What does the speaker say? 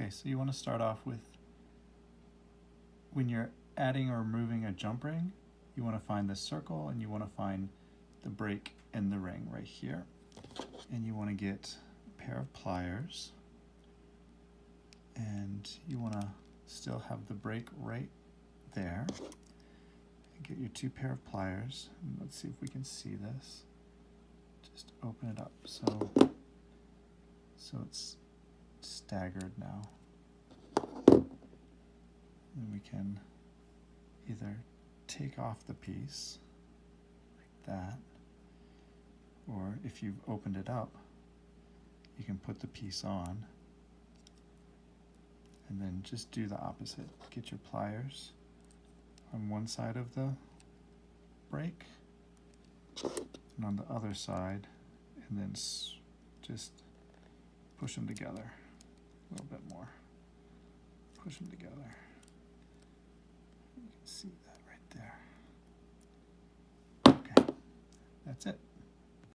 Okay, so you want to start off with, when you're adding or removing a jump ring, you want to find the circle and you want to find the break in the ring right here. And you want to get a pair of pliers, and you want to still have the break right there. And get your 2 pair of pliers, and let's see if we can see this. Just open it up so it's staggered now. And we can either take off the piece like that, or if you've opened it up, you can put the piece on and then just do the opposite. Get your pliers on one side of the break and on the other side, and then just push them together a little bit more. Push them together. You can see that right there. Okay, that's it.